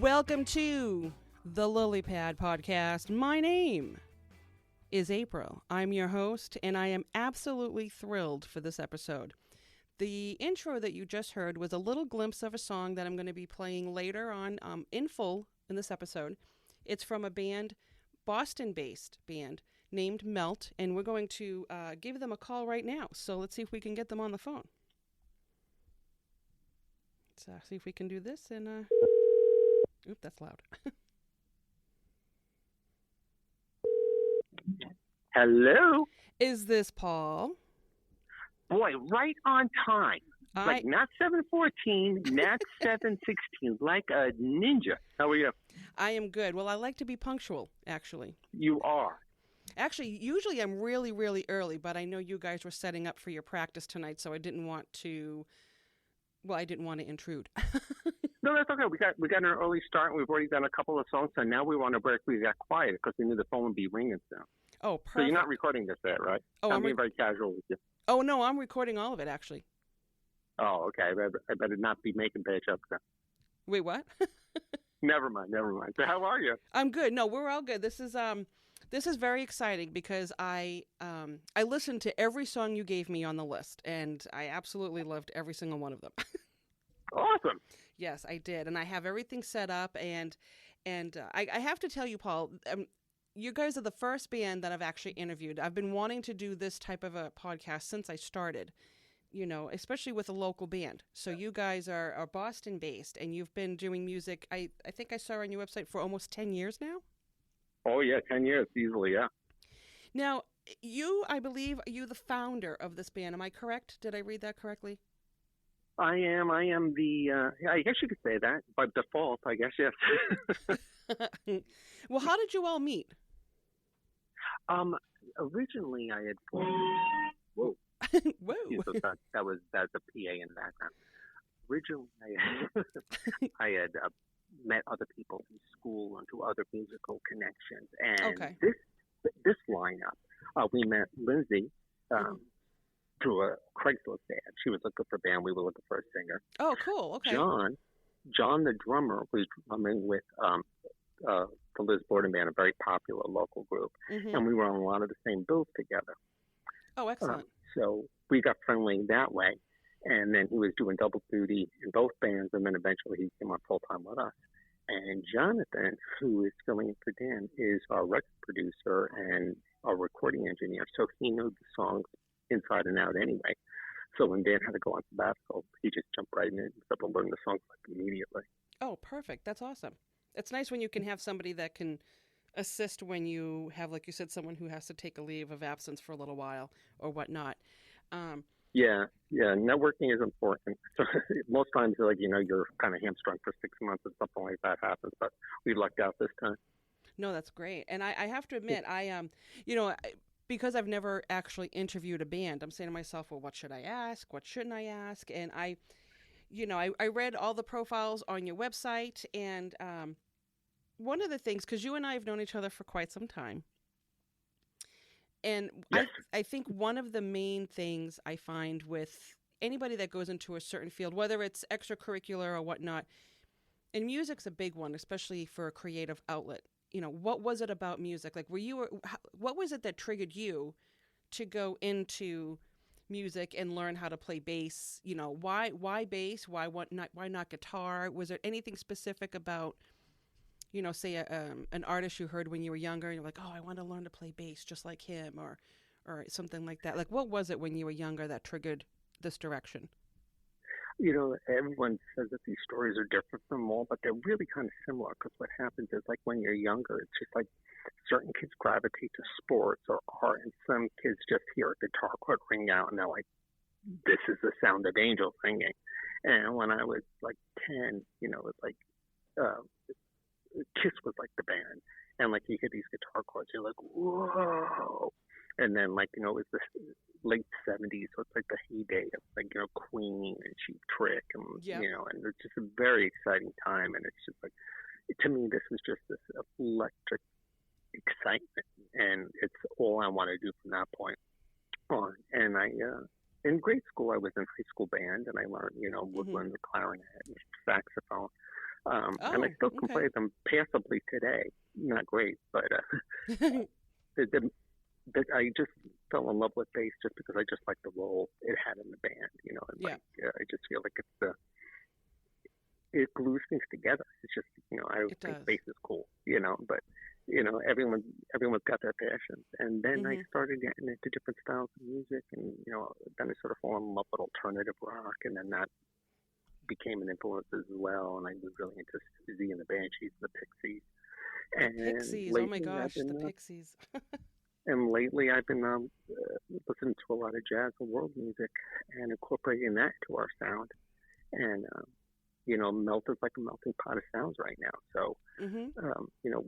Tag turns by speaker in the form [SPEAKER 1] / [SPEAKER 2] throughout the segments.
[SPEAKER 1] Welcome to the Lily Pad Podcast. My name is April. I'm your host, and I am absolutely thrilled for this episode. The intro that you just heard was a little glimpse of a song that I'm going to be playing later on in full in this episode. It's from a band, Boston-based band, named Melt, and we're going to give them a call right now. So let's see if we can get them on the phone. Let's see if we can do this, and oop, that's loud.
[SPEAKER 2] Hello?
[SPEAKER 1] Is this Paul?
[SPEAKER 2] Boy, right on time. Like not 7:14, not 7:16, like a ninja. How are you?
[SPEAKER 1] I am good. Well, I like to be punctual, actually.
[SPEAKER 2] You are.
[SPEAKER 1] Actually, usually I'm really, really early, but I know you guys were setting up for your practice tonight, so I didn't want to intrude.
[SPEAKER 2] No, that's okay. We got an early start, and we've already done a couple of songs, so now we want to break. We got quiet because we knew the phone would be ringing soon.
[SPEAKER 1] Oh, perfect.
[SPEAKER 2] So you're not recording this yet, right?
[SPEAKER 1] Oh,
[SPEAKER 2] I'm being very casual with you.
[SPEAKER 1] Oh, no, I'm recording all of it, actually.
[SPEAKER 2] Oh, okay. I better not be making bad jokes then.
[SPEAKER 1] Wait, what?
[SPEAKER 2] Never mind. So how are you?
[SPEAKER 1] I'm good. No, we're all good. This is very exciting because I listened to every song you gave me on the list, and I absolutely loved every single one of them.
[SPEAKER 2] Awesome.
[SPEAKER 1] Yes, I did, and I have everything set up, and I have to tell you, Paul, you guys are the first band that I've actually interviewed. I've been wanting to do this type of a podcast since I started, especially with a local band. So you guys are Boston-based, and you've been doing music, I think I saw on your website, for almost 10 years now?
[SPEAKER 2] Oh, yeah, 10 years, easily, yeah.
[SPEAKER 1] Now, I believe, are you the founder of this band? Am I correct? Did I read that correctly?
[SPEAKER 2] I am the, I guess you could say that. By default, I guess, yes.
[SPEAKER 1] Well, how did you all meet?
[SPEAKER 2] Originally I had formed... Whoa.
[SPEAKER 1] Whoa.
[SPEAKER 2] So that's a PA in the background. Originally I had met other people from school and to other musical connections. And
[SPEAKER 1] okay.
[SPEAKER 2] this lineup, we met Lindsay, through a Craigslist ad. She was looking for a band. We were looking for a singer.
[SPEAKER 1] Oh, cool. Okay.
[SPEAKER 2] John, the drummer, was drumming with the Liz Borden Band, a very popular local group, and we were on a lot of the same bills together.
[SPEAKER 1] Oh, excellent.
[SPEAKER 2] So we got friendly that way, and then he was doing double duty in both bands, and then eventually he came on full time with us. And Jonathan, who is filling in for Dan, is our record producer and our recording engineer, so he knew the songs inside and out anyway. So when Dan had to go on sabbatical, he just jumped right in and was able to learn the songs like immediately.
[SPEAKER 1] Oh, perfect. That's awesome. It's nice when you can have somebody that can assist when you have, like you said, someone who has to take a leave of absence for a little while or whatnot.
[SPEAKER 2] Yeah. Networking is important. So most times, you're kind of hamstrung for 6 months or something like that happens, but we lucked out this time.
[SPEAKER 1] No, that's great. And I have to admit, because I've never actually interviewed a band, I'm saying to myself, well, what should I ask? What shouldn't I ask? And I read all the profiles on your website, and one of the things, because you and I have known each other for quite some time, and
[SPEAKER 2] yes.
[SPEAKER 1] I think one of the main things I find with anybody that goes into a certain field, whether it's extracurricular or whatnot, and music's a big one, especially for a creative outlet. What was it about music? Like, what was it that triggered you to go into music and learn how to play bass? Why bass? Why not guitar? Was there anything specific about, say an artist you heard when you were younger and you're like, oh, I want to learn to play bass just like him, or something like that? Like, what was it when you were younger that triggered this direction?
[SPEAKER 2] Everyone says that these stories are different from all, but they're really kind of similar, because what happens is, like, when you're younger, it's just like certain kids gravitate to sports or art, and some kids just hear a guitar chord ring out and they're like, this is the sound of angels singing. And when I was like 10, it was like Kiss was like the band, and like you hear these guitar chords, you're like, whoa. And then, it was the late 70s, so it's like the heyday of, Queen and Cheap Trick, and, and it's just a very exciting time. And it's just like, to me, this was just this electric excitement, and it's all I want to do from that point on. And in grade school, I was in high school band, and I learned, woodwind, the clarinet, and saxophone. And I still can
[SPEAKER 1] okay.
[SPEAKER 2] play them passably today. Not great, but the, the, I just fell in love with bass just because I just like the role it had in the band, you know, and
[SPEAKER 1] Yeah,
[SPEAKER 2] I just feel like it glues things together. It's just, you know, I
[SPEAKER 1] it
[SPEAKER 2] think
[SPEAKER 1] does.
[SPEAKER 2] bass is cool, you know, but you know, everyone's got their passions. And then I
[SPEAKER 1] Mhm.
[SPEAKER 2] started getting into different styles of music, and you know, then I sort of fell in love with alternative rock, and then that became an influence as well. And I was really into Susie and the Banshees, the Pixies,
[SPEAKER 1] The
[SPEAKER 2] and
[SPEAKER 1] Pixies. Oh my gosh, the Pixies.
[SPEAKER 2] I've been listening to a lot of jazz and world music and incorporating that to our sound. And you know, Melt is like a melting pot of sounds right now. So
[SPEAKER 1] Mhm.
[SPEAKER 2] you know,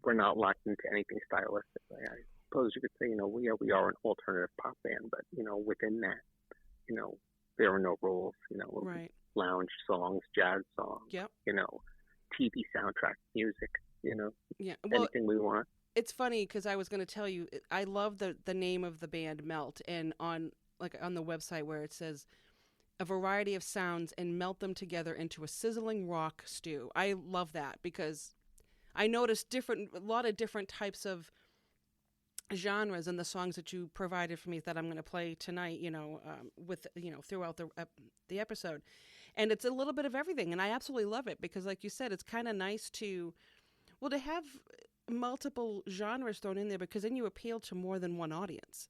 [SPEAKER 2] we're not locked into anything stylistic. I suppose you could say, you know, we are an alternative pop band, but you know, within that, you know, there are no rules. You know,
[SPEAKER 1] Right.
[SPEAKER 2] lounge songs, jazz songs,
[SPEAKER 1] Yep.
[SPEAKER 2] you know, TV soundtrack music. You know,
[SPEAKER 1] Yeah. Well,
[SPEAKER 2] anything we want.
[SPEAKER 1] it's funny because I was going to tell you I love the name of the band Melt, and on the website where it says a variety of sounds and melt them together into a sizzling rock stew. I love that because I noticed a lot of different types of genres in the songs that you provided for me that I'm going to play tonight. With throughout the episode, and it's a little bit of everything, and I absolutely love it because, like you said, it's kind of nice to have multiple genres thrown in there because then you appeal to more than one audience.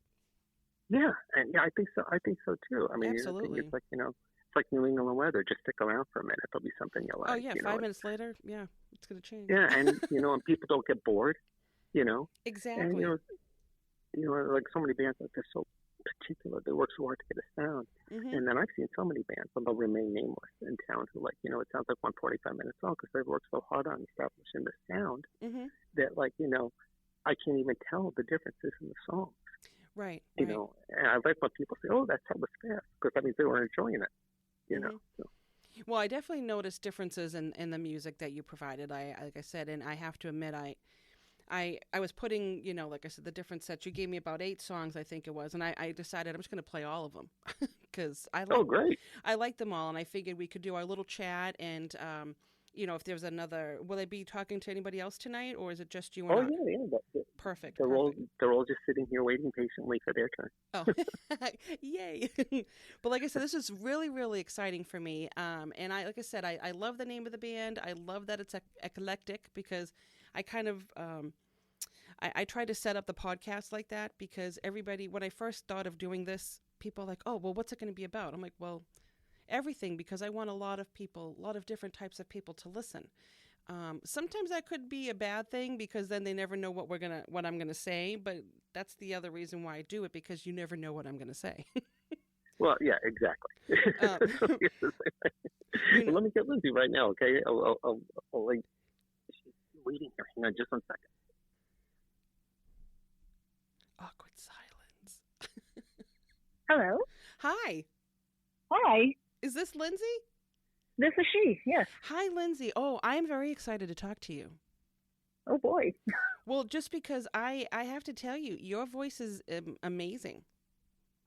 [SPEAKER 2] Yeah, and yeah, I think so. I think so too. I mean, the thing is,
[SPEAKER 1] Absolutely.
[SPEAKER 2] like, you know, it's like New England weather. Just stick around for a minute. There'll be something you
[SPEAKER 1] Oh
[SPEAKER 2] like.
[SPEAKER 1] yeah,
[SPEAKER 2] You know,
[SPEAKER 1] 5 minutes later, yeah, it's going to change.
[SPEAKER 2] yeah, and you know, and people don't get bored. You know, and
[SPEAKER 1] Exactly.
[SPEAKER 2] you know, like so many bands, like they're so particular. They work so hard to get a sound.
[SPEAKER 1] Mhm.
[SPEAKER 2] And then I've seen so many bands, and they'll remain nameless in town, who, like, you know, it sounds like 145 minute song because they've worked so hard on establishing the sound
[SPEAKER 1] Mhm.
[SPEAKER 2] that, like, you know, I can't even tell the differences in the song.
[SPEAKER 1] Right.
[SPEAKER 2] You
[SPEAKER 1] Right.
[SPEAKER 2] know, and I like when people say, "Oh, that song was fast," because that means they were enjoying it. You know,
[SPEAKER 1] Mhm.
[SPEAKER 2] so,
[SPEAKER 1] Well, I definitely noticed differences in the music that you provided. Like I said, and I have to admit, I was putting, like I said, the different sets. You gave me about 8 songs, I think it was, and I decided I'm just going to play all of them because
[SPEAKER 2] oh, great.
[SPEAKER 1] I like them all, and I figured we could do our little chat. And if there's another, will I be talking to anybody else tonight, or is it just you and
[SPEAKER 2] Oh
[SPEAKER 1] I?
[SPEAKER 2] yeah, yeah.
[SPEAKER 1] Perfect,
[SPEAKER 2] They're all
[SPEAKER 1] perfect.
[SPEAKER 2] they're all just sitting here waiting patiently for their turn.
[SPEAKER 1] Oh, yay! But like I said, this is really, really exciting for me. And like I said, I love the name of the band. I love that it's eclectic because I kind of I try to set up the podcast like that because everybody, when I first thought of doing this, people are like, oh, well, what's it going to be about? I'm like, well, everything because I want a lot of people, a lot of different types of people to listen. Sometimes that could be a bad thing because then they never know what I'm gonna say. But that's the other reason why I do it because you never know what I'm gonna say.
[SPEAKER 2] Well, yeah, exactly.
[SPEAKER 1] um,
[SPEAKER 2] So here's the thing.
[SPEAKER 1] you know,
[SPEAKER 2] Well, let me get Lindsay right now, okay? I'll like, she's waiting here. Hang on just 1 second.
[SPEAKER 1] awkward silence.
[SPEAKER 3] Hello.
[SPEAKER 1] Hi,
[SPEAKER 3] Hi.
[SPEAKER 1] is this Lindsay?
[SPEAKER 3] This is she. Yes.
[SPEAKER 1] Hi, Lindsay. Oh, I'm very excited to talk to you.
[SPEAKER 3] Oh boy.
[SPEAKER 1] Well, just because I have to tell you, your voice is amazing.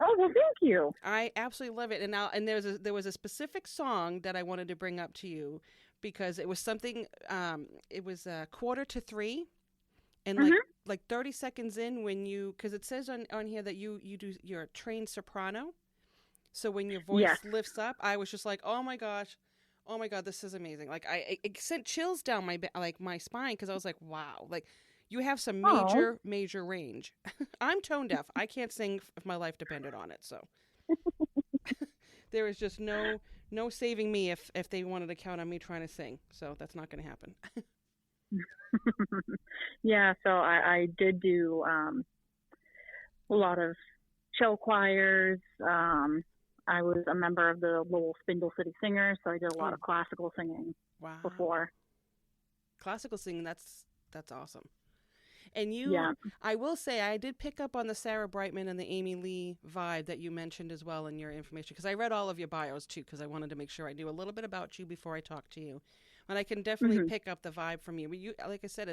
[SPEAKER 3] Oh well, thank you.
[SPEAKER 1] I absolutely love it. And there was a specific song that I wanted to bring up to you because it was something. It was 2:45, and
[SPEAKER 3] Mhm.
[SPEAKER 1] like 30 seconds in when because it says on here that you're a trained soprano. So when your
[SPEAKER 3] Yes.
[SPEAKER 1] voice lifts up, I was just like, oh my gosh, oh my god, this is amazing. Like it sent chills down my spine because I was like, wow, like you have some
[SPEAKER 3] Oh.
[SPEAKER 1] major range. I'm tone deaf. I can't sing if my life depended on it. So there is just no saving me if they wanted to count on me trying to sing. So that's not going to happen.
[SPEAKER 3] Yeah. So I did do a lot of show choirs. I was a member of the Lowell Spindle City Singers, so I did a lot
[SPEAKER 1] Oh
[SPEAKER 3] of classical singing
[SPEAKER 1] wow,
[SPEAKER 3] before.
[SPEAKER 1] classical singing. That's awesome. And
[SPEAKER 3] Yeah.
[SPEAKER 1] I will say, I did pick up on the Sarah Brightman and the Amy Lee vibe that you mentioned as well in your information, because I read all of your bios too, because I wanted to make sure I knew a little bit about you before I talked to you. And I can definitely
[SPEAKER 3] Mhm.
[SPEAKER 1] pick up the vibe from you. But you, like I said,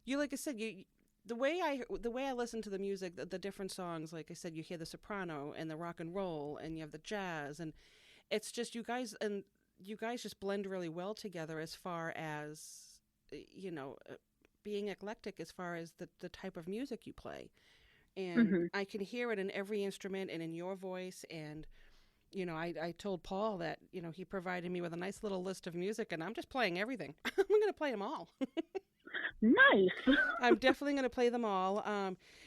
[SPEAKER 1] you like I said, you the way I listen to the music, the different songs. Like I said, you hear the soprano and the rock and roll, and you have the jazz, and it's just you guys and you guys just blend really well together as far as, being eclectic as far as the type of music you play. And I can hear it in every instrument and in your voice. And, I told Paul that, he provided me with a nice little list of music, and I'm just playing everything. I'm going to play them all.
[SPEAKER 3] Nice.
[SPEAKER 1] I'm definitely going to play them all.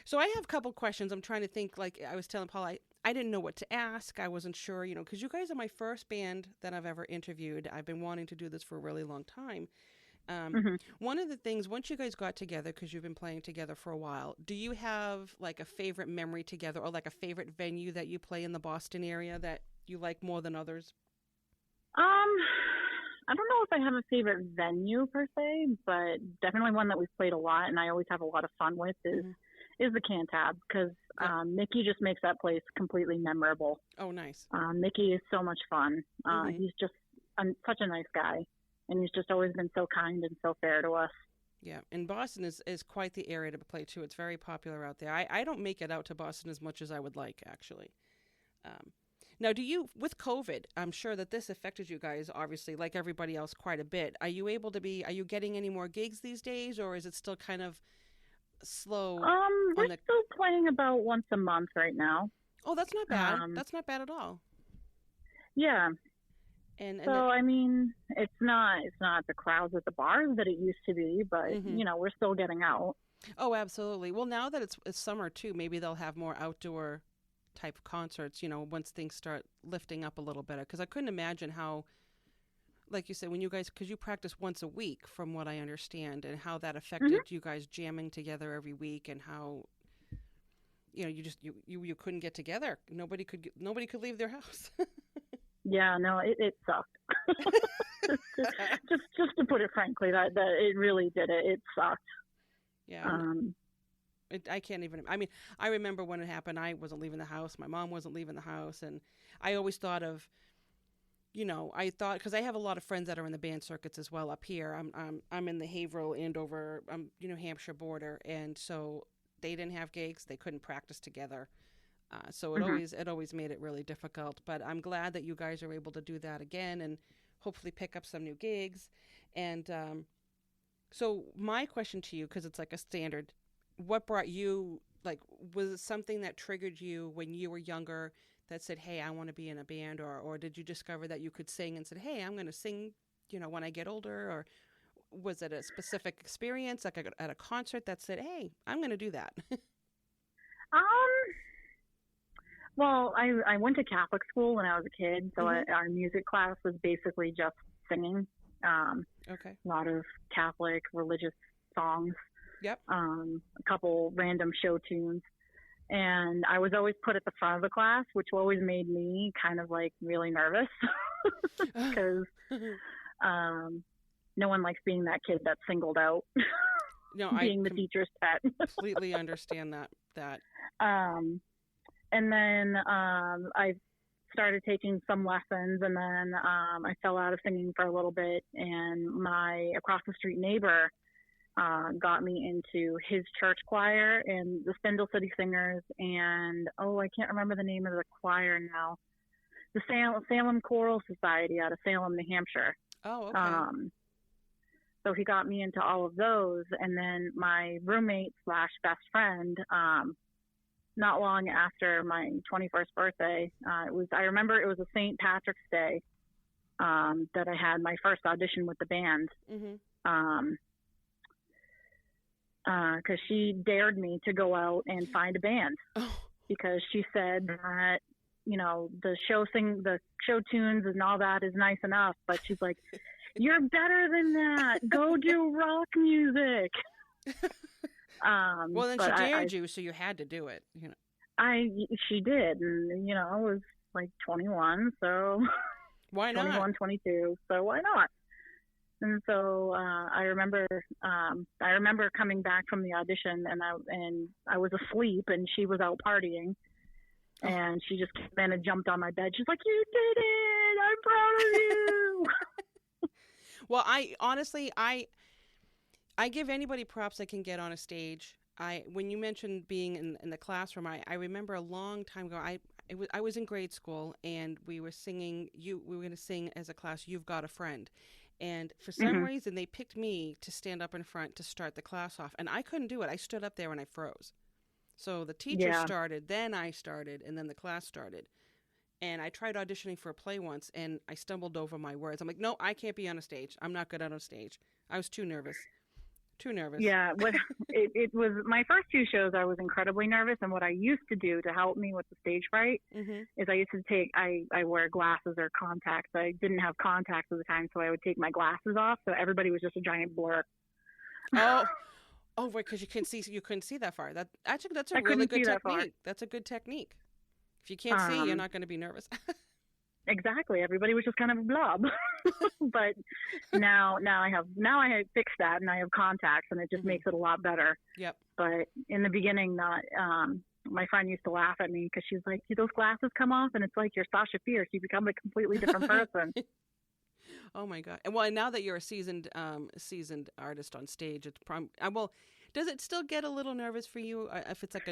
[SPEAKER 1] So I have a couple questions. I'm trying to think, like I was telling Paul, I didn't know what to ask. I wasn't sure, because you guys are my first band that I've ever interviewed. I've been wanting to do this for a really long time. One of the things, once you guys got together, because you've been playing together for a while, do you have like a favorite memory together, or like a favorite venue that you play in the Boston area that you like more than others?
[SPEAKER 3] I don't know if I have a favorite venue per se, but definitely one that we've played a lot and I always have a lot of fun with is the Cantab, because Mickey just makes that place completely memorable.
[SPEAKER 1] Oh, nice.
[SPEAKER 3] Mickey is so much fun. He's just such a nice guy, and he's just always been so kind and so fair to us.
[SPEAKER 1] Yeah, and Boston is quite the area to play too. It's very popular out there. I don't make it out to Boston as much as I would like, actually. Now, with COVID, I'm sure that this affected you guys, obviously, like everybody else, quite a bit. Are you getting any more gigs these days, or is it still kind of slow?
[SPEAKER 3] We're still playing about once a month right now.
[SPEAKER 1] Oh, that's not bad. That's not bad at all.
[SPEAKER 3] Yeah. And so, it's not the crowds at the bars that it used to be, but, we're still getting out.
[SPEAKER 1] Oh, absolutely. Well, now that it's summer, too, maybe they'll have more outdoor type of concerts, once things start lifting up a little better. Because I couldn't imagine how, like you said, when you guys, because you practice once a week, from what I understand, and how that affected you guys jamming together every week, and how, you couldn't get together. Nobody could leave their house.
[SPEAKER 3] Yeah, no, it sucked. just to put it frankly, that it really did it. It sucked.
[SPEAKER 1] Yeah. I can't even. I remember when it happened. I wasn't leaving the house. My mom wasn't leaving the house, and I always thought of, because I have a lot of friends that are in the band circuits as well up here. I'm in the Haverhill, Andover, New Hampshire border, and so they didn't have gigs. They couldn't practice together. So it always made it really difficult. But I'm glad that you guys are able to do that again, and hopefully pick up some new gigs. And so my question to you, because it's like a standard. What brought you, was it something that triggered you when you were younger that said, hey, I want to be in a band? Or did you discover that you could sing and said, hey, I'm going to sing, when I get older? Or was it a specific experience, like at a concert, that said, hey, I'm going to do that?
[SPEAKER 3] Well, I went to Catholic school when I was a kid, so our music class was basically just singing.
[SPEAKER 1] Okay.
[SPEAKER 3] A lot of Catholic religious songs.
[SPEAKER 1] Yep.
[SPEAKER 3] A couple random show tunes. And I was always put at the front of the class, which always made me kind of really nervous because no one likes being that kid that's singled out.
[SPEAKER 1] No,
[SPEAKER 3] being the teacher's pet.
[SPEAKER 1] Completely understand that.
[SPEAKER 3] And then I started taking some lessons, and then I fell out of singing for a little bit, and my across the street neighbor got me into his church choir and the Spindle City Singers, and I can't remember the name of the choir now. The Salem Choral Society out of Salem, New Hampshire.
[SPEAKER 1] Oh, okay.
[SPEAKER 3] So he got me into all of those, and then my roommate / best friend, not long after my 21st birthday, I remember it was a St. Patrick's Day that I had my first audition with the band. Because she dared me to go out and find a band because she said that, the show tunes and all that is nice enough, but she's like, you're better than that. Go do rock music.
[SPEAKER 1] Well, then she dared you, so you had to do it.
[SPEAKER 3] She did, and I was 21, so
[SPEAKER 1] why not?
[SPEAKER 3] 21, 22, so why not? And so I remember coming back from the audition, and I was asleep, and she was out partying, and she just came in and jumped on my bed. She's like, "You did it! I'm proud of you."
[SPEAKER 1] Well, I honestly give anybody props that can get on a stage. When you mentioned being in the classroom, I remember a long time ago, I I was in grade school, and we were singing. We were going to sing as a class. You've Got a Friend, and for some reason they picked me to stand up in front to start the class off, and I couldn't do it. I stood up there and I froze. So the teacher started, then I started, and then the class started. And I tried auditioning for a play once, and I stumbled over my words. I'm like, no, I can't be on a stage. I'm not good on a stage. I was too nervous. Too nervous.
[SPEAKER 3] Yeah, it was my first 2 shows. I was incredibly nervous, and what I used to do to help me with the stage fright is I used to I wear glasses or contacts. I didn't have contacts at the time, so I would take my glasses off, so everybody was just a giant blur.
[SPEAKER 1] Oh, right, because you couldn't see that far. That's a really good technique. That's a good technique. If you can't see, you're not going to be nervous.
[SPEAKER 3] Exactly. Everybody was just kind of a blob. But now I have fixed that, and I have contacts, and it just makes it a lot better.
[SPEAKER 1] Yep.
[SPEAKER 3] But in the beginning, my friend used to laugh at me because she's like, "Those glasses come off, and it's like you're Sasha Fierce. You become a completely different person."
[SPEAKER 1] Oh my God! And well, now that you're a seasoned artist on stage, it's does it still get a little nervous for you if it's like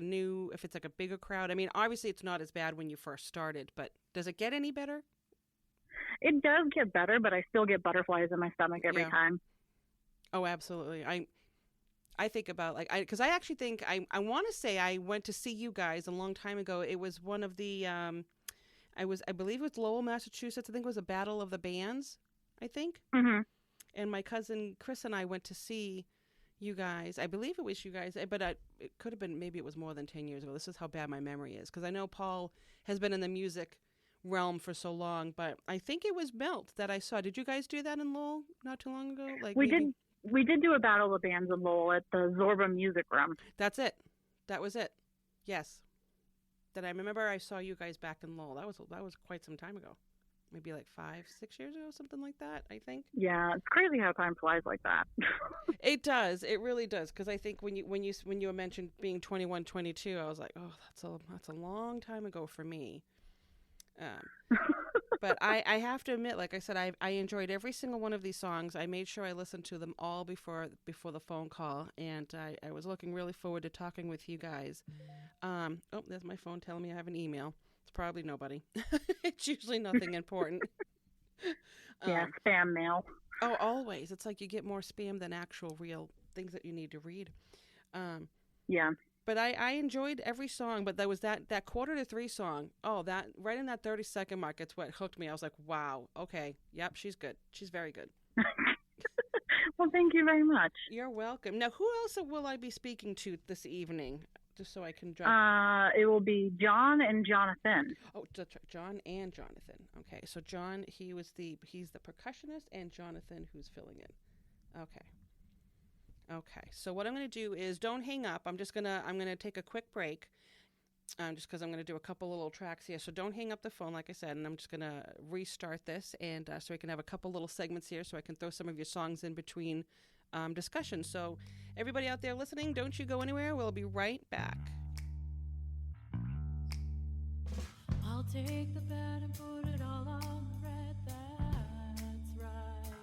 [SPEAKER 1] a bigger crowd? I mean, obviously it's not as bad when you first started, but does it get any better?
[SPEAKER 3] It does get better, but I still get butterflies in my stomach every time.
[SPEAKER 1] Oh, absolutely. I think about because I actually think I want to say I went to see you guys a long time ago. It was one of the I believe it was Lowell, Massachusetts. I think it was a Battle of the Bands. I think. Mm-hmm. And my cousin Chris and I went to see you guys. I believe it was you guys, but it could have been, maybe it was more than 10 years ago. This is how bad my memory is, because I know Paul has been in the music realm for so long, but I think it was Melt that I saw. Did you guys do that in Lowell not too long ago?
[SPEAKER 3] We did do a Battle of Bands in Lowell at the Zorba Music Room.
[SPEAKER 1] That's it. That was it. Yes. That I remember I saw you guys back in Lowell. That was quite some time ago. Maybe like 5-6 years ago, something like that, I think.
[SPEAKER 3] Yeah, it's crazy how time flies like that.
[SPEAKER 1] It does. It really does. Because I think when you mentioned being 21, 22, I was like, oh, that's a long time ago for me. But I have to admit, like I said, I enjoyed every single one of these songs. I made sure I listened to them all before the phone call, and I was looking really forward to talking with you guys. Oh, there's my phone telling me I have an email. It's probably nobody. It's usually nothing important.
[SPEAKER 3] Yeah, spam mail.
[SPEAKER 1] Oh, always. It's like you get more spam than actual real things that you need to read.
[SPEAKER 3] Yeah.
[SPEAKER 1] But I enjoyed every song, but there was that 2:45 song. Oh, that right in that 30-second mark, it's what hooked me. I was like, wow, okay, yep, she's good. She's very good.
[SPEAKER 3] Well, thank you very much.
[SPEAKER 1] You're welcome. Now, who else will I be speaking to this evening? Just so I can drop.
[SPEAKER 3] It will be John and Jonathan.
[SPEAKER 1] Oh, John and Jonathan. Okay, so John, he's the percussionist, and Jonathan, who's filling in. Okay. So what I'm going to do is, don't hang up. I'm gonna take a quick break, just because I'm going to do a couple little tracks here. So don't hang up the phone, like I said, and I'm just going to restart this, and so we can have a couple little segments here, so I can throw some of your songs in between. Discussion. So everybody out there listening, don't you go anywhere. We'll be right back.
[SPEAKER 4] I'll take the bed and put it all on the red, that's right.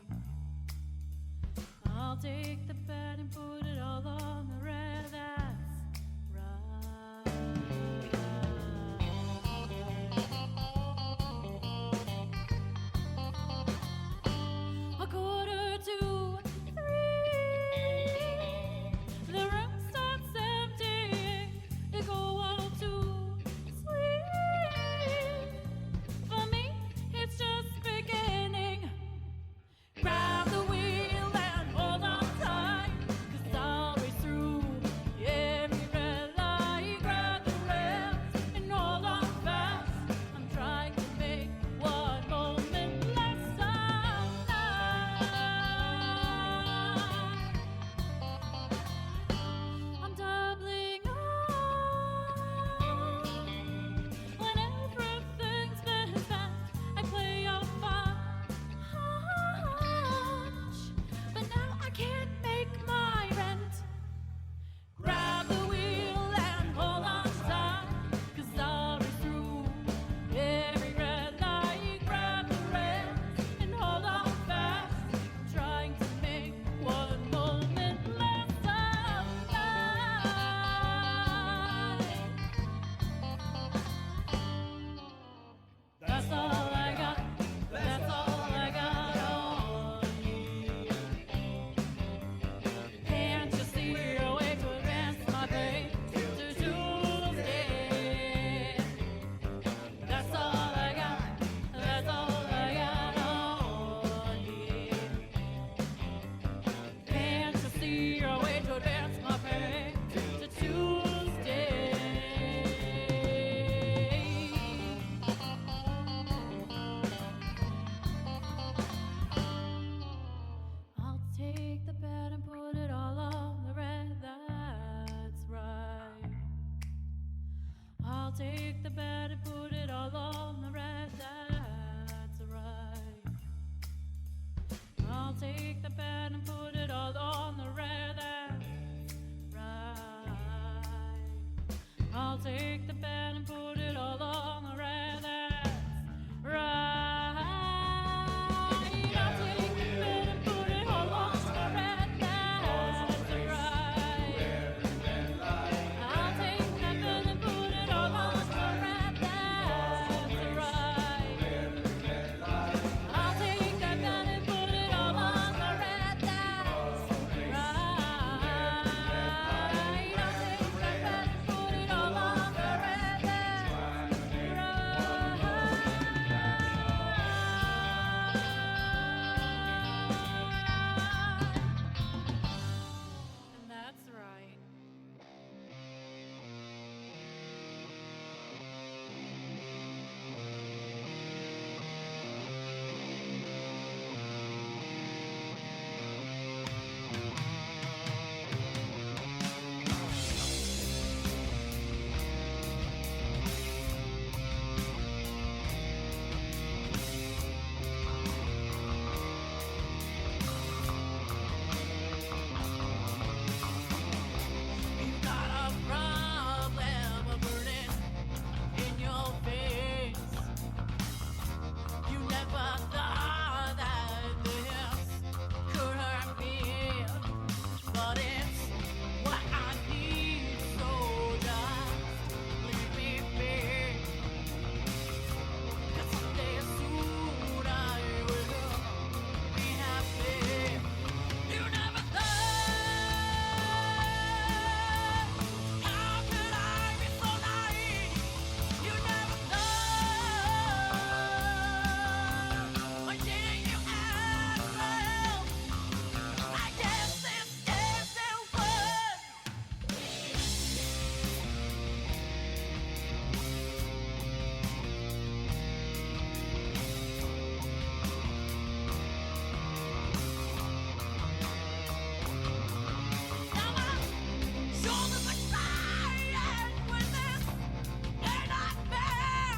[SPEAKER 4] I'll take the bed and put it all on the red, that's right. A quarter to the room starts emptying. You go all to sleep. For me, it's just beginning. Grab the wheel and hold on tight, 'cause I'll race through I'll take the bad and put it all on the red. That's right. I'll take the bad and put it all on the red. That's right. I'll take that bad and put it all on the red. That's right. I'll take that bad and put it all on the red. That's and that's right. You've got a problem burning in your face. You never thought that this could hurt me, but it's what I need, so just leave me be. 'Cause someday soon I will be happy. You never thought, how could I be so naive? You never thought, why didn't you ask for help? I guess this isn't fun. Now my shoulders are crying with this ain't not fair.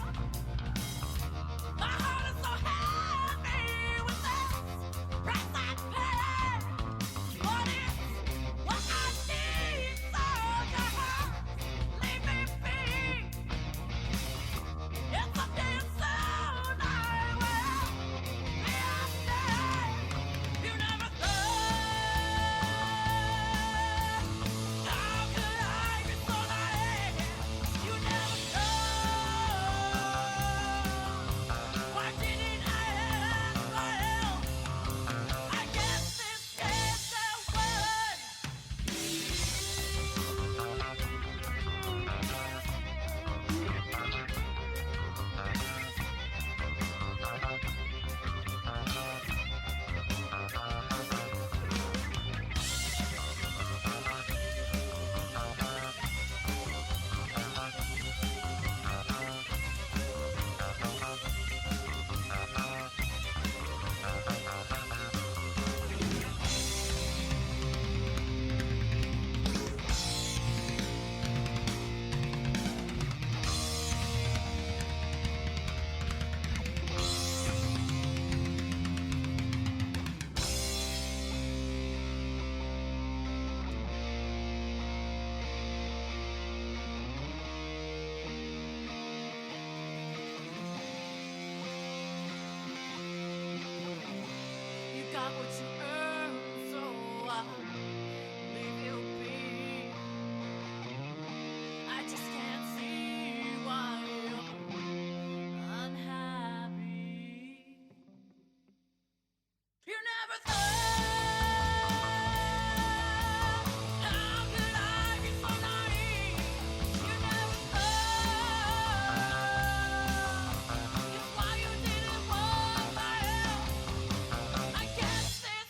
[SPEAKER 4] My heart is so heavy with this price I pay. But it's what I need, so just leave me be. It's someday soon I will be happy. You never thought, how could I be so naive? You never thought, why didn't I ask for help? I guess this isn't fun. You got what you earned, so I'll leave you be. I just can't see why you're unhappy. You never thought, how could I be so naive? You never thought, it's why you didn't want my help. I guess this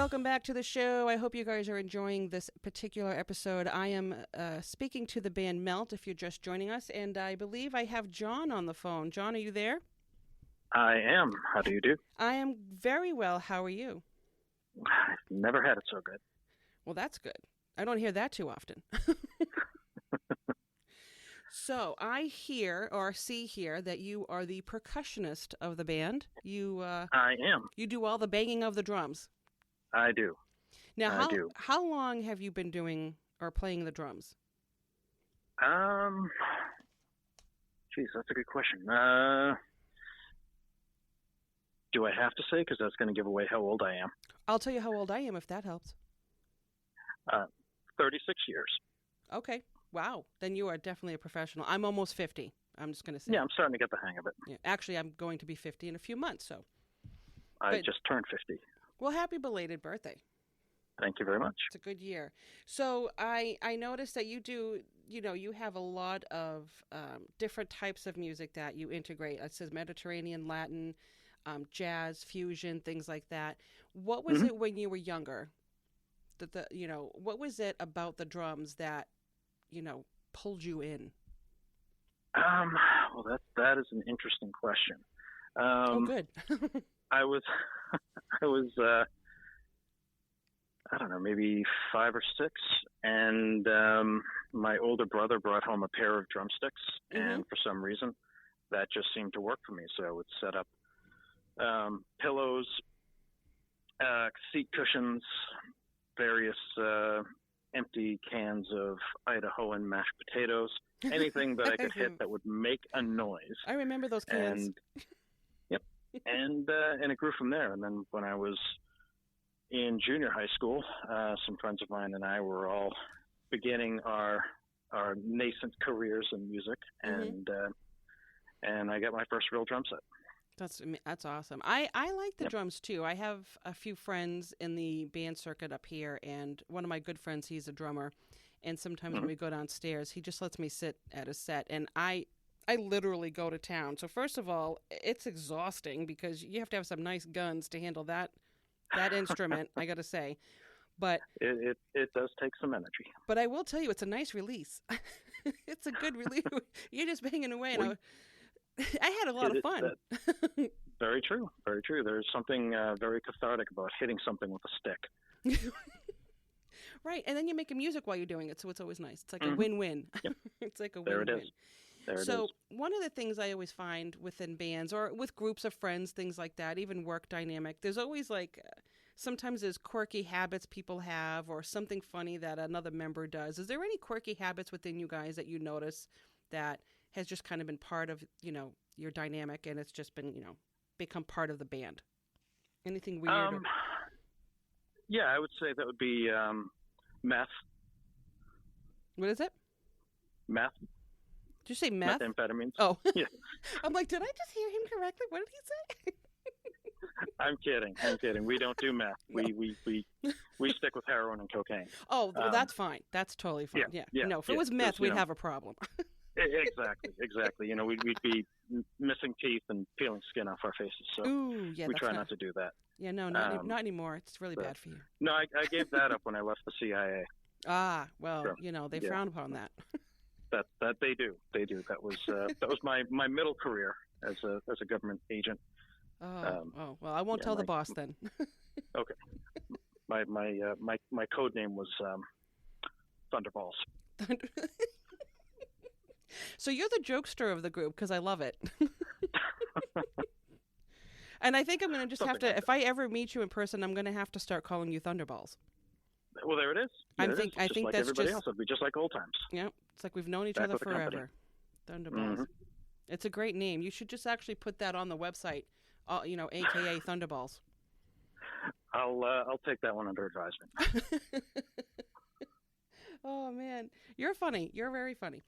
[SPEAKER 1] welcome back to the show. I hope you guys are enjoying this particular episode. I am speaking to the band Melt, if you're just joining us, and I believe I have John on the phone. John, are you there?
[SPEAKER 5] I am. How do you do?
[SPEAKER 1] I am very well. How are you?
[SPEAKER 5] I've never had it so good.
[SPEAKER 1] Well, that's good. I don't hear that too often. So I hear or see here that you are the percussionist of the band.
[SPEAKER 5] I am.
[SPEAKER 1] You do all the banging of the drums.
[SPEAKER 5] I do.
[SPEAKER 1] Now, how long have you been doing or playing the drums?
[SPEAKER 5] Geez, that's a good question. Do I have to say? Because that's going to give away how old I am.
[SPEAKER 1] I'll tell you how old I am if that helps.
[SPEAKER 5] 36 years.
[SPEAKER 1] Okay. Wow. Then you are definitely a professional. I'm almost 50. I'm just going to say.
[SPEAKER 5] Yeah, I'm starting to get the hang of it.
[SPEAKER 1] Yeah. Actually, I'm going to be 50 in a few months. So.
[SPEAKER 5] I just turned 50.
[SPEAKER 1] Well, happy belated birthday.
[SPEAKER 5] Thank you very much.
[SPEAKER 1] It's a good year. So I noticed that you do, you have a lot of different types of music that you integrate. It says Mediterranean, Latin, jazz, fusion, things like that. What was it when you were younger? What was it about the drums that, pulled you in?
[SPEAKER 5] Well, that is an interesting question.
[SPEAKER 1] Oh, good.
[SPEAKER 5] I was, I don't know, maybe 5 or 6, and my older brother brought home a pair of drumsticks, and for some reason, that just seemed to work for me. So I would set up pillows, seat cushions, various empty cans of Idahoan mashed potatoes, anything that I could hit that would make a noise.
[SPEAKER 1] I remember those cans.
[SPEAKER 5] And it grew from there. And then when I was in junior high school, some friends of mine and I were all beginning our nascent careers in music, and I got my first real drum set.
[SPEAKER 1] That's awesome. I like the drums too. I have a few friends in the band circuit up here, and one of my good friends, he's a drummer, and sometimes when we go downstairs, he just lets me sit at his set, and I literally go to town. So first of all, it's exhausting because you have to have some nice guns to handle that instrument, I got to say. But
[SPEAKER 5] it does take some energy.
[SPEAKER 1] But I will tell you, it's a nice release. It's a good release. You're just banging away, and I had a lot of fun.
[SPEAKER 5] Very true. Very true. There's something very cathartic about hitting something with a stick.
[SPEAKER 1] Right. And then you're making music while you're doing it, so it's always nice. It's like a win-win.
[SPEAKER 5] Yep.
[SPEAKER 1] It's like a win-win.
[SPEAKER 5] There it is.
[SPEAKER 1] So one of the things I always find within bands or with groups of friends, things like that, even work dynamic, there's always sometimes there's quirky habits people have or something funny that another member does. Is there any quirky habits within you guys that you notice that has just kind of been part of, your dynamic and it's just been, become part of the band? Anything weird?
[SPEAKER 5] Yeah, I would say that would be meth.
[SPEAKER 1] What is it?
[SPEAKER 5] Meth.
[SPEAKER 1] Did you say meth?
[SPEAKER 5] Methamphetamines.
[SPEAKER 1] Oh.
[SPEAKER 5] Yeah.
[SPEAKER 1] I'm like, did I just hear him correctly? What did he say?
[SPEAKER 5] I'm kidding. We don't do meth. No. We stick with heroin and cocaine.
[SPEAKER 1] Oh, well, that's fine. That's totally fine. Yeah. No, if it was meth, we'd have a problem.
[SPEAKER 5] Exactly. We'd be missing teeth and peeling skin off our faces. So we try not to do that.
[SPEAKER 1] Yeah, no, not anymore. It's really bad for you.
[SPEAKER 5] No, I gave that up when I left the CIA.
[SPEAKER 1] Ah, well, they frown upon that.
[SPEAKER 5] That they do. That was my middle career as a government agent.
[SPEAKER 1] Well, I won't tell the boss then.
[SPEAKER 5] Okay. My code name was Thunderballs.
[SPEAKER 1] So you're the jokester of the group because I love it. And I think I'm going to just have to, if I ever meet you in person, I'm going to have to start calling you Thunderballs.
[SPEAKER 5] Well, there it is.
[SPEAKER 1] I think
[SPEAKER 5] like
[SPEAKER 1] that's
[SPEAKER 5] everybody else. It'd be just like old times.
[SPEAKER 1] Yeah, it's like we've known each other forever. Thunderballs. It's a great name. You should just actually put that on the website. AKA Thunderballs.
[SPEAKER 5] I'll take that one under advisement.
[SPEAKER 1] Oh man, you're funny. You're very funny.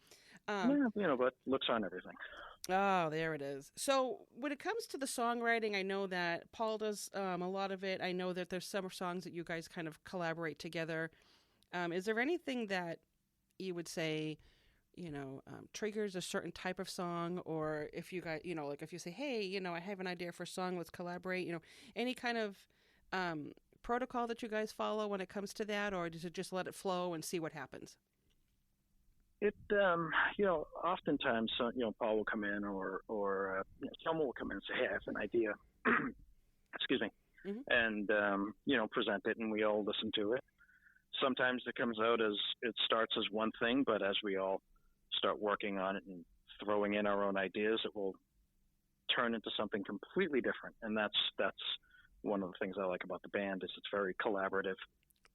[SPEAKER 5] But looks on everything.
[SPEAKER 1] Oh, there it is. So when it comes to the songwriting, I know that Paul does a lot of it. I know that there's some songs that you guys kind of collaborate together. Is there anything that you would say, triggers a certain type of song, or if you guys, if you say, hey, I have an idea for a song, let's collaborate, any kind of protocol that you guys follow when it comes to that, or does it just let it flow and see what happens?
[SPEAKER 5] It, oftentimes, Paul will come in or someone will come in and say, hey, I have an idea. Excuse me.
[SPEAKER 1] Mm-hmm.
[SPEAKER 5] And, present it, and we all listen to it. Sometimes it comes out as it starts as one thing, but as we all start working on it and throwing in our own ideas, it will turn into something completely different. And that's one of the things I like about the band is it's very collaborative.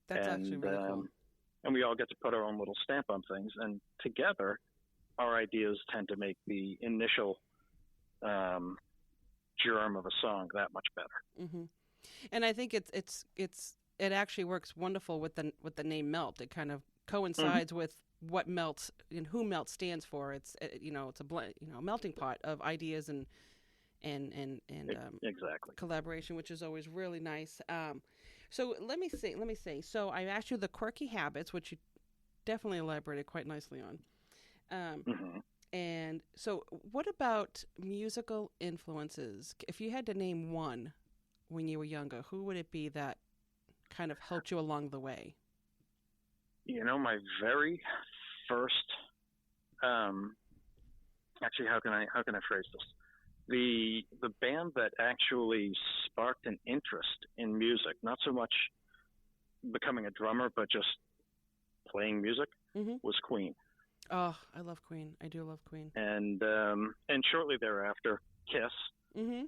[SPEAKER 1] That's actually really cool.
[SPEAKER 5] And we all get to put our own little stamp on things, and together, our ideas tend to make the initial germ of a song that much better.
[SPEAKER 1] Mm-hmm. And I think it actually works wonderful with the name Melt. It kind of coincides with what Melt and who Melt stands for. It's it's a blend, a melting pot of ideas and
[SPEAKER 5] exactly
[SPEAKER 1] collaboration, which is always really nice. So let me say. So I asked you the quirky habits, which you definitely elaborated quite nicely on. And so, what about musical influences? If you had to name one when you were younger, who would it be that kind of helped you along the way?
[SPEAKER 5] My very first, actually, how can I phrase this? The band that actually sparked an interest in music, not so much becoming a drummer, but just playing music, was Queen.
[SPEAKER 1] Oh, I love Queen. I do love Queen.
[SPEAKER 5] And shortly thereafter, Kiss.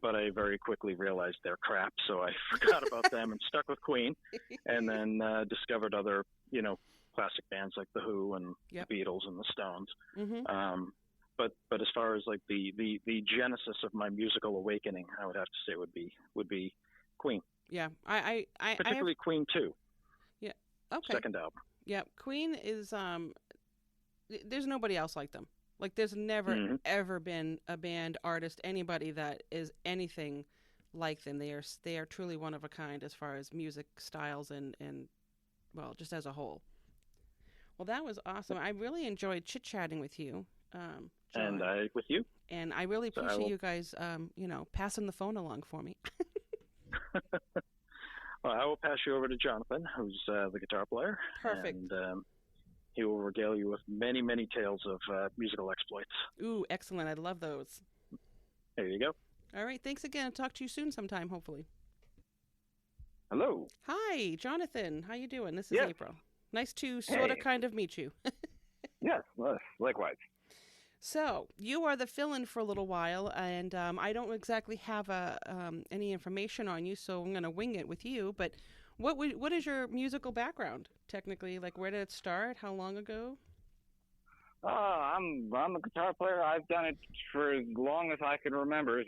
[SPEAKER 5] But I very quickly realized they're crap, so I forgot about them and stuck with Queen, and then discovered other, classic bands like The Who and the Beatles and the Stones. But as far as like the genesis of my musical awakening, I would have to say would be Queen.
[SPEAKER 1] Yeah, I
[SPEAKER 5] particularly Queen 2.
[SPEAKER 1] Yeah. Okay.
[SPEAKER 5] Second album.
[SPEAKER 1] Yeah, Queen is there's nobody else like them. Like there's never ever been a band, artist, anybody that is anything like them. They are truly one of a kind as far as music styles and well, just as a whole. Well, that was awesome. I really enjoyed chit-chatting with you. John.
[SPEAKER 5] And I with you.
[SPEAKER 1] And I really appreciate you guys, passing the phone along for me.
[SPEAKER 5] Well, I will pass you over to Jonathan, who's the guitar player.
[SPEAKER 1] Perfect.
[SPEAKER 5] And he will regale you with many, many tales of musical exploits.
[SPEAKER 1] Ooh, excellent. I love those.
[SPEAKER 5] There you go.
[SPEAKER 1] All right. Thanks again. I'll talk to you soon sometime, hopefully.
[SPEAKER 6] Hello.
[SPEAKER 1] Hi, Jonathan. How you doing? This is April. Nice to sort of kind of meet you.
[SPEAKER 6] Yes, likewise.
[SPEAKER 1] So you are the fill-in for a little while, and I don't exactly have any information on you, so I'm going to wing it with you. But what is your musical background, technically? Like, where did it start? How long ago?
[SPEAKER 6] I'm a guitar player. I've done it for as long as I can remember.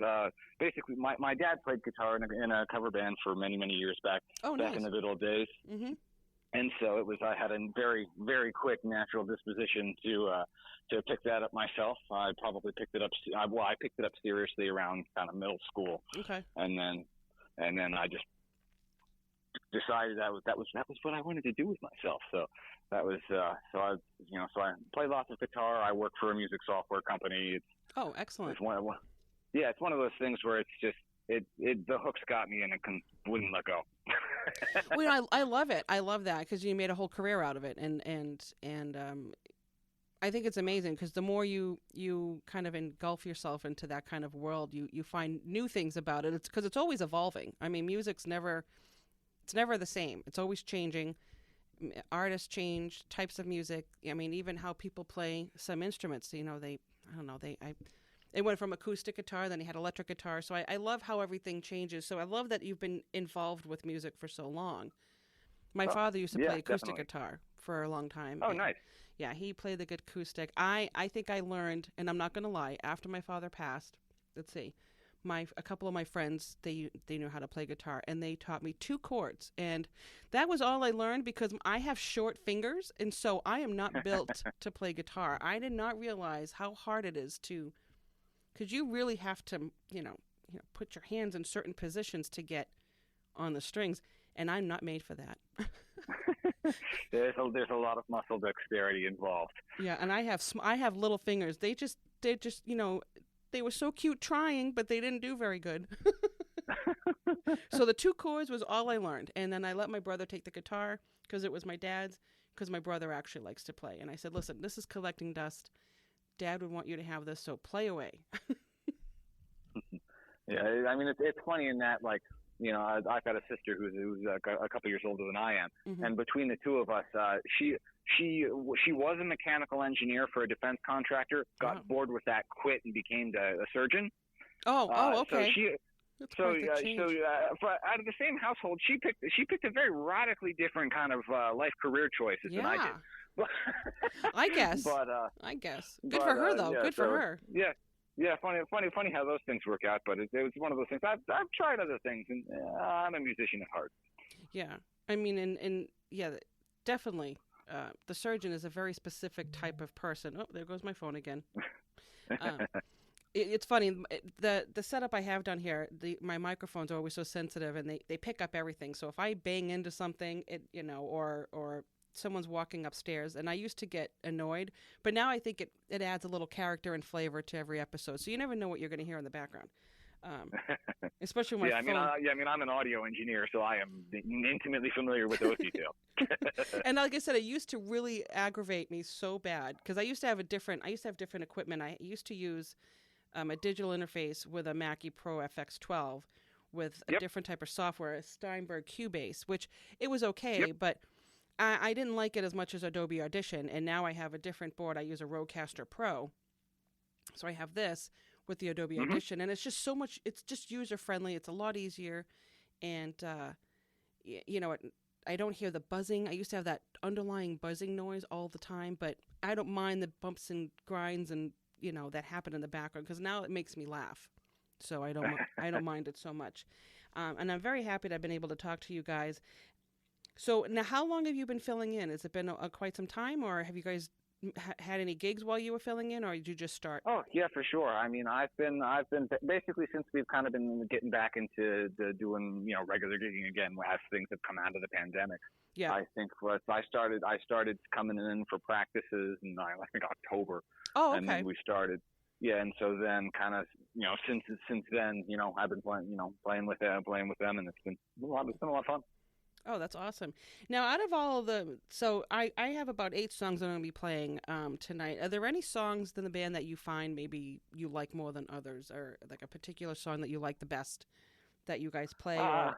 [SPEAKER 6] Basically, my dad played guitar in a cover band for many, many years back.
[SPEAKER 1] Oh,
[SPEAKER 6] back in the good old days.
[SPEAKER 1] Mm-hmm.
[SPEAKER 6] And so I had a very, very quick natural disposition to pick that up myself. I probably picked it up. I picked it up seriously around kind of middle school.
[SPEAKER 1] Okay.
[SPEAKER 6] And then I just decided that was what I wanted to do with myself. So that was so I play lots of guitar. I work for a music software company.
[SPEAKER 1] Oh, excellent.
[SPEAKER 6] It's one of those things where it's just the hook's got me and it wouldn't let go.
[SPEAKER 1] Well, I love it. I love that because you made a whole career out of it, and I think it's amazing because the more you kind of engulf yourself into that kind of world, you find new things about it. It's because it's always evolving. I mean, music's never the same. It's always changing. Artists change, types of music. I mean, even how people play some instruments. It went from acoustic guitar, then he had electric guitar. So I love how everything changes. So I love that you've been involved with music for so long. My father used to play acoustic guitar for a long time.
[SPEAKER 6] Oh, nice.
[SPEAKER 1] Yeah, he played the good acoustic. I think I learned, and I'm not going to lie, after my father passed, let's see, a couple of my friends, they knew how to play guitar, and they taught me 2 chords. And that was all I learned because I have short fingers, and so I am not built to play guitar. I did not realize how hard it is to... Because you really have to, put your hands in certain positions to get on the strings, and I'm not made for that.
[SPEAKER 6] There's a lot of muscle dexterity involved.
[SPEAKER 1] Yeah, and I have little fingers. They just they were so cute trying, but they didn't do very good. So the 2 chords was all I learned. And then I let my brother take the guitar because it was my dad's, because my brother actually likes to play. And I said, listen, this is collecting dust. Dad would want you to have this, so play away.
[SPEAKER 6] Yeah, I mean, it's funny in that, like, you know, I've got a sister who's a couple years older than I am,
[SPEAKER 1] Mm-hmm.
[SPEAKER 6] and between the two of us, she was a mechanical engineer for a defense contractor, got bored with that, quit, and became a surgeon.
[SPEAKER 1] Okay.
[SPEAKER 6] So out of the same household, she picked a very radically different kind of life career choices than I did.
[SPEAKER 1] I guess. I guess. Good for her, though. Good for her.
[SPEAKER 6] Yeah. Yeah, funny how those things work out. But it was one of those things. I've tried other things, and I'm a musician at heart.
[SPEAKER 1] Yeah, I mean, and yeah, definitely. The surgeon is a very specific type of person. Oh, there goes my phone again. It's funny. The setup I have down here, my microphones are always so sensitive, and they pick up everything. So if I bang into something, or someone's walking upstairs, and I used to get annoyed, but now I think it adds a little character and flavor to every episode. So you never know what you're going to hear in the background. Especially when
[SPEAKER 6] phone. I mean, I'm an audio engineer, so I am intimately familiar with those details.
[SPEAKER 1] And like I said, it used to really aggravate me so bad because I used to have different equipment. I used to use a digital interface with a Mackie Pro FX12 with a different type of software, a Steinberg Cubase, which it was okay, but I didn't like it as much as Adobe Audition, and now I have a different board. I use a Rodecaster Pro, so I have this with the Adobe Audition, and it's just so much. It's just user friendly. It's a lot easier, and I don't hear the buzzing. I used to have that underlying buzzing noise all the time, but I don't mind the bumps and grinds and that happen in the background because now it makes me laugh, so I don't mind it so much, and I'm very happy that I've been able to talk to you guys. So now, how long have you been filling in? Has it been quite some time, or have you guys had any gigs while you were filling in, or did you just start?
[SPEAKER 6] Oh yeah, for sure. I mean, I've been basically since we've kind of been getting back into doing regular gigging again as things have come out of the pandemic. Yeah, I think I started coming in for practices in I think October.
[SPEAKER 1] Oh, okay.
[SPEAKER 6] And then we started. Yeah, and so then kind of since then I've been playing with them, and it's been a lot of fun.
[SPEAKER 1] Oh, that's awesome. Now, out of all of so I have about 8 songs I'm going to be playing tonight. Are there any songs in the band that you find maybe you like more than others, or like a particular song that you like the best that you guys play?
[SPEAKER 6] Well,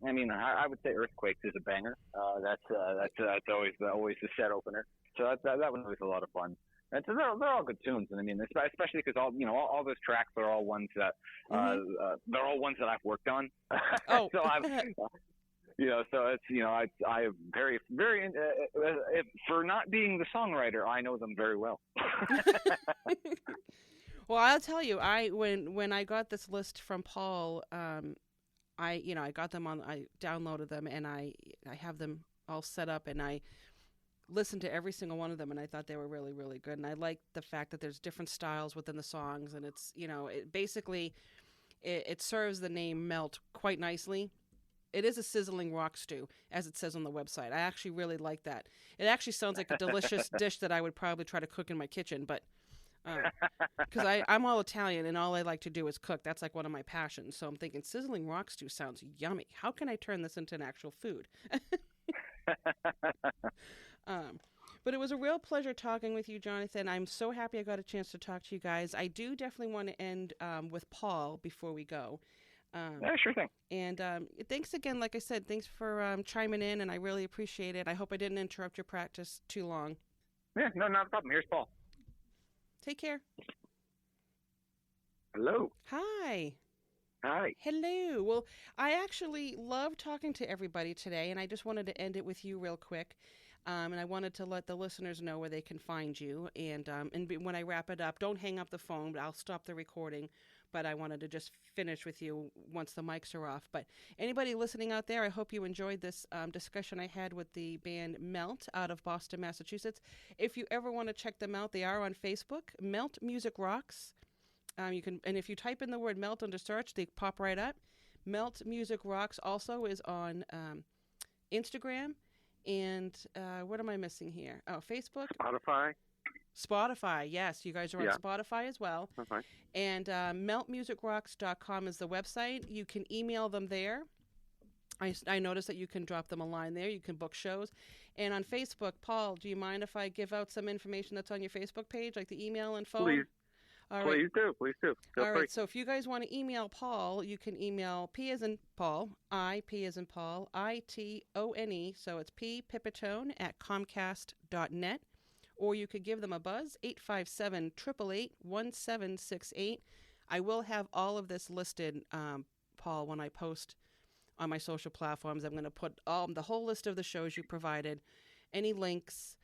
[SPEAKER 6] I mean, I would say Earthquakes is a banger. That's always the set opener. So that one's always a lot of fun. And so they're all good tunes, and I mean, especially because all those tracks are all ones that they're all ones that I've worked on.
[SPEAKER 1] Oh,
[SPEAKER 6] so I've so it's I very for not being the songwriter, I know them very well.
[SPEAKER 1] Well, I'll tell you, when I got this list from Paul, I got them on, I downloaded them, and I have them all set up, and I listened to every single one of them, and I thought they were really, really good. And I like the fact that there's different styles within the songs, and it's, it basically, it serves the name Melt quite nicely. It is a sizzling rock stew, as it says on the website. I actually really like that. It actually sounds like a delicious dish that I would probably try to cook in my kitchen, but because I'm all Italian, and all I like to do is cook. That's like one of my passions. So I'm thinking sizzling rock stew sounds yummy. How can I turn this into an actual food? But it was a real pleasure talking with you, Jonathan. I'm so happy I got a chance to talk to you guys. I do definitely want to end with Paul before we go.
[SPEAKER 6] Yeah, sure thing.
[SPEAKER 1] And thanks again. Like I said, thanks for chiming in, and I really appreciate it. I hope I didn't interrupt your practice too long.
[SPEAKER 6] Yeah, no, not a problem. Here's Paul.
[SPEAKER 1] Take care.
[SPEAKER 6] Hello.
[SPEAKER 1] Hi.
[SPEAKER 6] Hi.
[SPEAKER 1] Hello. Well, I actually love talking to everybody today, and I just wanted to end it with you real quick. And I wanted to let the listeners know where they can find you. And when I wrap it up, don't hang up the phone, but I'll stop the recording. But I wanted to just finish with you once the mics are off. But anybody listening out there, I hope you enjoyed this discussion I had with the band Melt out of Boston, Massachusetts. If you ever want to check them out, they are on Facebook, Melt Music Rocks. You can, and if you type in the word Melt under search, they pop right up. Melt Music Rocks also is on Instagram. And what am I missing here? Oh, Facebook. Spotify, yes. You guys are on Spotify as well.
[SPEAKER 2] Okay.
[SPEAKER 1] And meltmusicrocks.com is the website. You can email them there. I noticed that you can drop them a line there. You can book shows. And on Facebook, Paul, do you mind if I give out some information that's on your Facebook page, like the email and phone?
[SPEAKER 2] Please.
[SPEAKER 1] All
[SPEAKER 2] Please
[SPEAKER 1] right.
[SPEAKER 2] do. Feel
[SPEAKER 1] All
[SPEAKER 2] free.
[SPEAKER 1] right, so if you guys want to email Paul, you can email P as in Paul, P as in Paul, ITONE, so it's Pipitone at Comcast.net, or you could give them a buzz, 857-888-1768. I will have all of this listed, Paul, when I post on my social platforms. I'm going to put the whole list of the shows you provided, any links,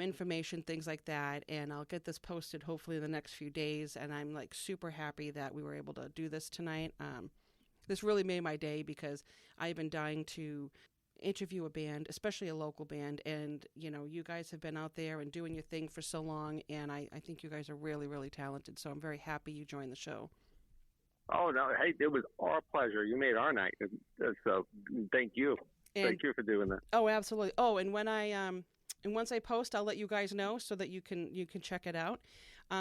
[SPEAKER 1] information, things like that, and I'll get this posted hopefully in the next few days. And I'm like super happy that we were able to do this tonight. This really made my day because I've been dying to interview a band, especially a local band, and you guys have been out there and doing your thing for so long, and I think you guys are really, really talented. So I'm very happy you joined the show.
[SPEAKER 2] Oh no! Hey, it was our pleasure. You made our night, so thank you. Thank you for doing that.
[SPEAKER 1] Oh, absolutely. Oh, and when once I post, I'll let you guys know so that you can check it out.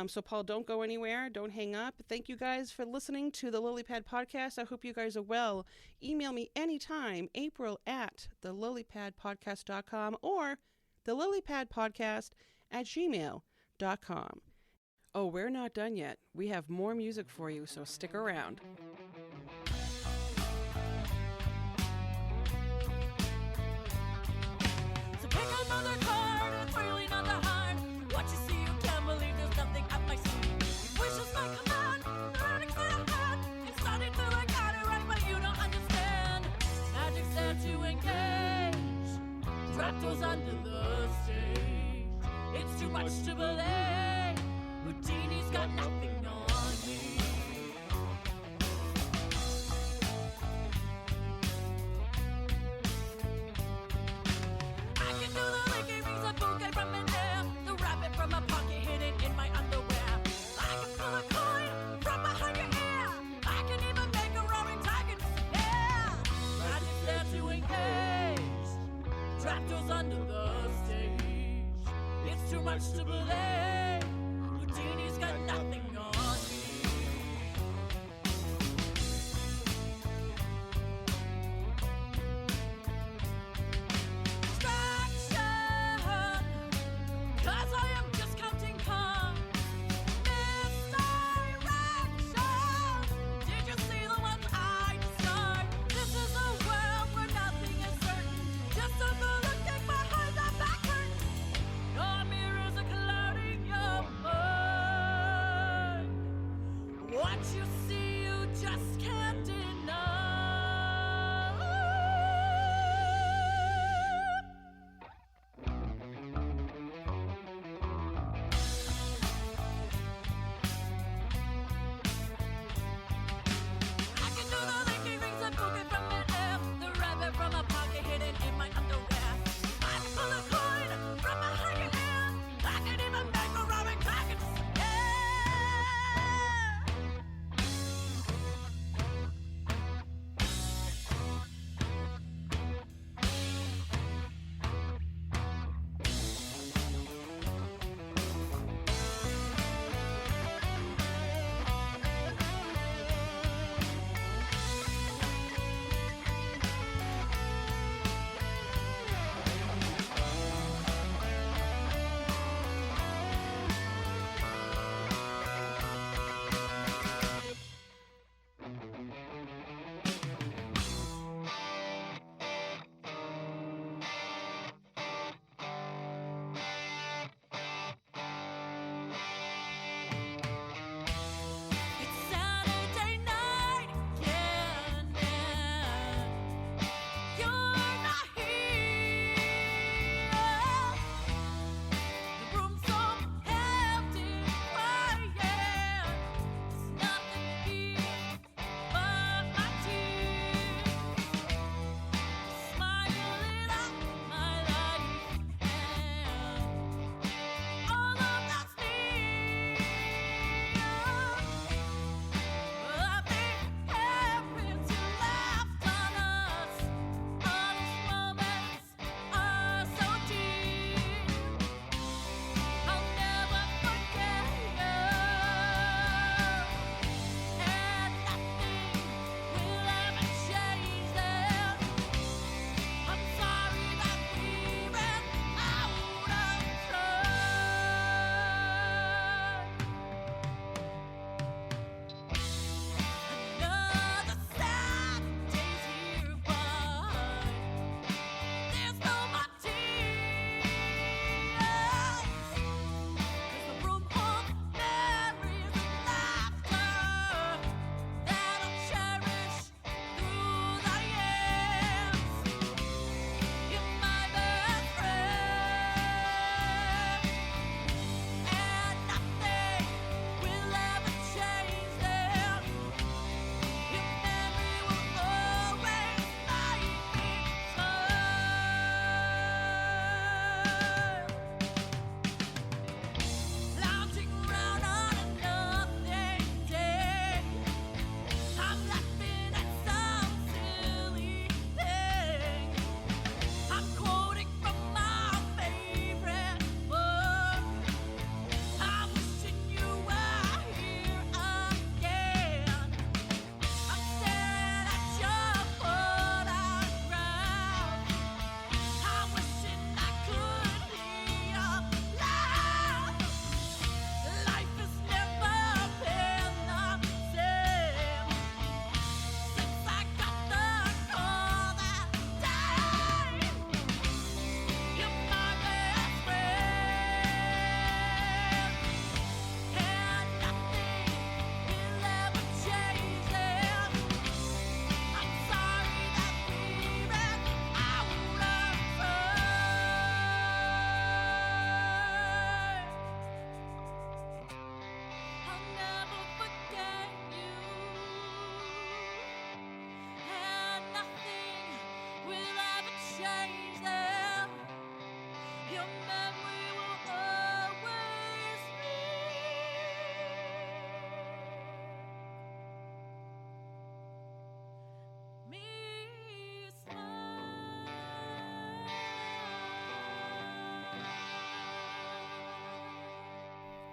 [SPEAKER 1] So Paul, don't go anywhere. Don't hang up. Thank you guys for listening to the Lilypad podcast. I hope you guys are well. Email me anytime, April@thelilypadpodcast.com or thelilypadpodcast@gmail.com. Oh, we're not done yet. We have more music for you, so stick around.
[SPEAKER 4] So pick another card, it's really not that hard. What you see, you can't believe there's nothing up my sleeve. Wishes might come out, learning to hand. It's starting to look at it right, but you don't understand. Magic's there to engage. Trapdoors under the stage. It's too much to believe. Houdini's got nothing on me. I can do the licky rings, a bouquet from an air, the rabbit from a pocket hidden in my underwear. I can pull a coin from behind your ear. I can even make a roaring tiger disappear. Magic's there to engage. Trapdoors under the stage. It's too much to believe. Houdini's got nothing on me. Distraction, 'cause I am just counting cards. Misdirection, did you see the ones I discard? This is a world where nothing is certain. Just a looking behind the back curtain. Your mirrors are clouding your mind. What you see, you just can't deny. I can do the licky rings and bouquet from mid-air, the rabbit from a pocket hidden in my underwear. I can pull a coin from behind your ear. I can even make a roaring tiger disappear.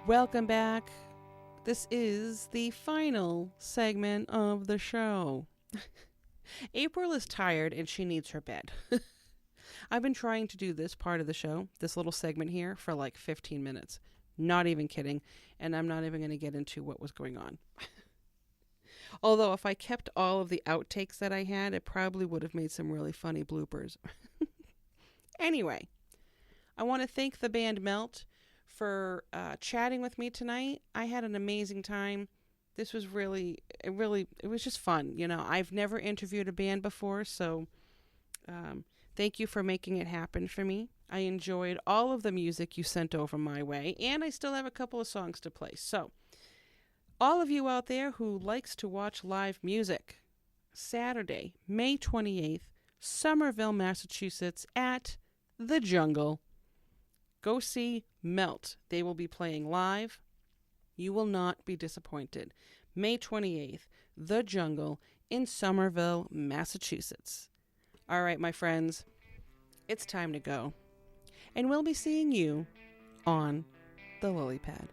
[SPEAKER 1] Welcome back. This is the final segment of the show. April is tired and she needs her bed. I've been trying to do this part of the show, this little segment here, for like 15 minutes. Not even kidding. And I'm not even going to get into what was going on. Although if I kept all of the outtakes that I had, it probably would have made some really funny bloopers. Anyway, I want to thank the band Melt for chatting with me tonight. I had an amazing time. This was it was just fun. You know, I've never interviewed a band before, so thank you for making it happen for me. I enjoyed all of the music you sent over my way, and I still have a couple of songs to play. So, all of you out there who likes to watch live music, Saturday, May 28th, Somerville, Massachusetts, at The Jungle. Go see Melt. They will be playing live. You will not be disappointed. May 28th, The Jungle in Somerville, Massachusetts. All right, my friends, it's time to go. And we'll be seeing you on the lily pad.